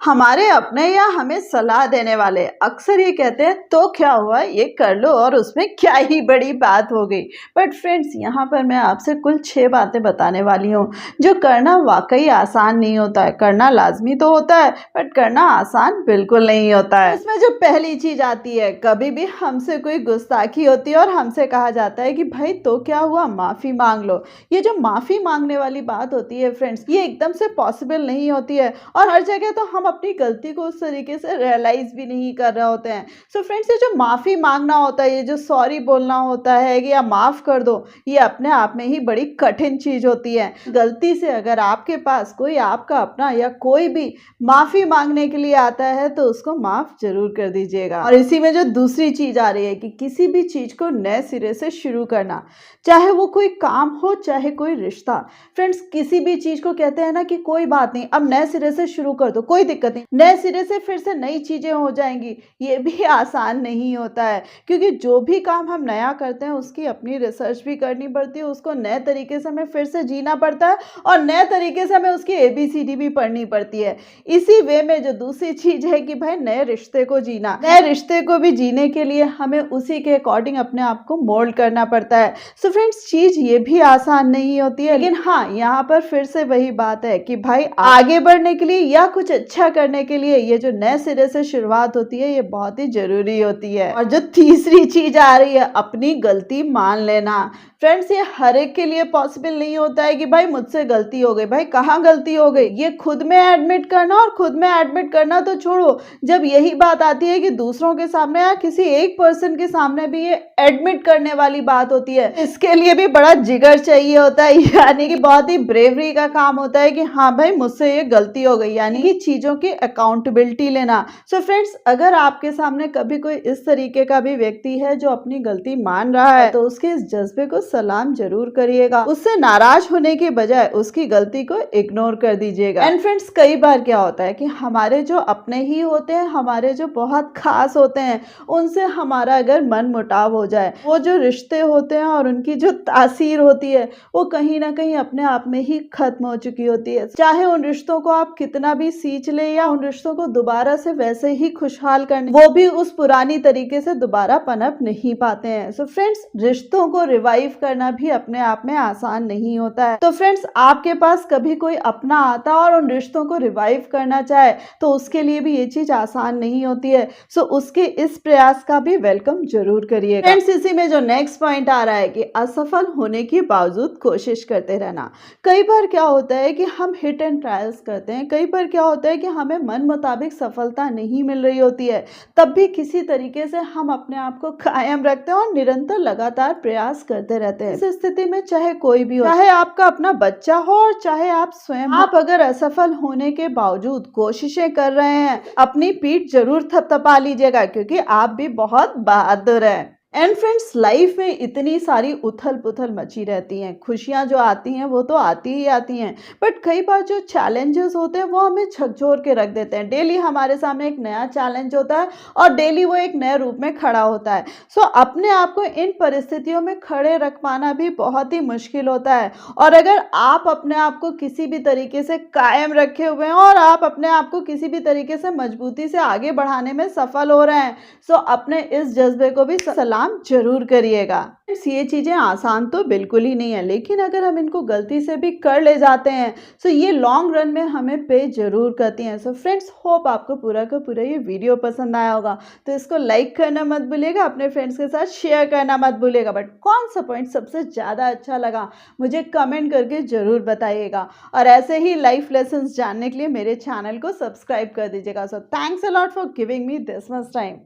हमारे अपने या हमें सलाह देने वाले अक्सर ये कहते हैं तो क्या हुआ, ये कर लो और उसमें क्या ही बड़ी बात हो गई। बट फ्रेंड्स, यहाँ पर मैं आपसे कुल 6 बातें बताने वाली हूँ जो करना वाकई आसान नहीं होता है। करना लाजमी तो होता है बट करना आसान बिल्कुल नहीं होता है। इसमें जो पहली चीज आती है, कभी भी हमसे कोई गुस्ताखी होती है और हमसे कहा जाता है कि भाई तो क्या हुआ, माफी मांग लो। ये जो माफी मांगने वाली बात होती है फ्रेंड्स, ये एकदम से पॉसिबल नहीं होती है और हर जगह तो हम अपनी गलती को उस तरीके से रियलाइज भी नहीं कर रहे होते हैं। सो फ्रेंड्स, ये जो माफ़ी मांगना होता है, ये जो सॉरी बोलना होता है कि या माफ़ कर दो, ये अपने आप में ही बड़ी कठिन चीज़ होती है। गलती से अगर आपके पास कोई आपका अपना या कोई भी माफ़ी मांगने के लिए आता है तो उसको माफ़ जरूर कर दीजिएगा। और इसी में जो दूसरी चीज़ आ रही है कि किसी भी चीज़ को नए सिरे से शुरू करना, चाहे वो कोई काम हो चाहे कोई रिश्ता। फ्रेंड्स, किसी भी चीज़ को कहते हैं ना कि कोई बात नहीं, अब नए सिरे से शुरू कर दो, कोई दिक्कत नहीं, नए सिरे से फिर से नई चीज़ें हो जाएंगी। ये भी आसान नहीं होता है, क्योंकि जो भी काम हम नया करते हैं उसकी अपनी रिसर्च भी करनी पड़ती है, उसको नए तरीके से हमें फिर से जीना पड़ता है और नए तरीके से हमें उसकी ABCD भी पढ़नी पड़ती है। इसी वे में जो दूसरी चीज़ है कि भाई नए रिश्ते को जीना, नए रिश्ते को भी जीने के लिए हमें उसी के अकॉर्डिंग अपने आप को मोल्ड करना पड़ता है। सो फ्रेंड्स, चीज़ ये भी आसान नहीं होती है, लेकिन हाँ, यहाँ पर फिर से वही बात है कि भाई आगे बढ़ने के लिए या कुछ अच्छा करने के लिए ये जो नए सिरे से शुरुआत होती है, ये बहुत ही जरूरी होती है। और जो तीसरी चीज आ रही है, अपनी गलती मान लेना। फ्रेंड्स, ये हर एक के लिए पॉसिबल नहीं होता है कि भाई मुझसे गलती हो गई। भाई कहाँ गलती हो गई, ये खुद में एडमिट करना, और खुद में एडमिट करना तो छोड़ो, जब यही बात आती है कि दूसरों के सामने या किसी एक पर्सन के सामने भी ये एडमिट करने वाली बात होती है, इसके लिए भी बड़ा जिगर चाहिए होता है, यानी कि बहुत ही ब्रेवरी का काम होता है कि हाँ भाई मुझसे ये गलती हो गई, यानी कि चीजों की अकाउंटेबिलिटी लेना। सो फ्रेंड्स, अगर आपके सामने कभी कोई इस तरीके का भी व्यक्ति है जो अपनी गलती मान रहा है, तो उसके इस जज्बे को सलाम जरूर करिएगा। उससे नाराज होने के बजाय उसकी गलती को इग्नोर कर दीजिएगा। एंड फ्रेंड्स, कई बार क्या होता है कि हमारे जो अपने ही होते हैं, हमारे जो बहुत खास होते हैं, उनसे हमारा अगर मन मुटाव हो जाए, वो जो रिश्ते होते हैं और उनकी जो तासीर होती है वो कहीं ना कहीं अपने आप में ही खत्म हो चुकी होती है। चाहे उन रिश्तों को आप कितना भी सींच ले या उन रिश्तों को दोबारा से वैसे ही खुशहाल करने, वो भी उस पुरानी तरीके से दोबारा पनप नहीं पाते हैं। सो फ्रेंड्स, रिश्तों को रिवाइव करना भी अपने आप में आसान नहीं होता है। तो फ्रेंड्स, आपके पास कभी कोई अपना आता और उन रिश्तों को रिवाइव करना चाहे तो उसके लिए भी ये चीज आसान नहीं होती है। सो उसके इस प्रयास का भी वेलकम जरूर करिएगा। फ्रेंड्स, इसी में जो नेक्स्ट पॉइंट आ रहा है कि असफल होने के बावजूद कोशिश करते रहना। कई बार क्या होता है कि हम हिट एंड ट्रायल्स करते हैं, कई बार क्या होता है कि हमें मन मुताबिक सफलता नहीं मिल रही होती है, तब भी किसी तरीके से हम अपने आप को कायम रखते हैं और निरंतर लगातार प्रयास करते रहते हैं। इस स्थिति में चाहे कोई भी हो, चाहे आपका अपना बच्चा हो और चाहे आप स्वयं, आप अगर असफल होने के बावजूद कोशिशें कर रहे हैं, अपनी पीठ जरूर थपथपा लीजिएगा, क्योंकि आप भी बहुत बहादुर हैं। एंड फ्रेंड्स, लाइफ में इतनी सारी उथल पुथल मची रहती हैं, खुशियां जो आती हैं वो तो आती ही आती हैं, बट कई बार जो चैलेंजेस होते हैं वो हमें झकझोर के रख देते हैं। डेली हमारे सामने एक नया चैलेंज होता है और डेली वो एक नए रूप में खड़ा होता है। सो अपने आप को इन परिस्थितियों में खड़े रख पाना भी बहुत ही मुश्किल होता है। और अगर आप अपने आप को किसी भी तरीके से कायम रखे हुए हैं और आप अपने आप को किसी भी तरीके से मजबूती से आगे बढ़ाने में सफल हो रहे हैं, सो अपने इस जज्बे को भी सलाम जरूर करिएगा। ये चीजें आसान तो बिल्कुल ही नहीं है, लेकिन अगर हम इनको गलती से भी कर ले जाते हैं तो ये लॉन्ग रन में हमें पे जरूर करती हैं। सो फ्रेंड्स, होप आपको पूरा का पूरा ये वीडियो पसंद आया होगा, तो इसको लाइक करना मत भूलिएगा, अपने फ्रेंड्स के साथ शेयर करना मत भूलिएगा। बट कौन सा पॉइंट सबसे ज्यादा अच्छा लगा मुझे कमेंट करके जरूर बताइएगा। और ऐसे ही लाइफ लेसन्स जानने के लिए मेरे चैनल को सब्सक्राइब कर दीजिएगा। So thanks a lot for giving me this much time.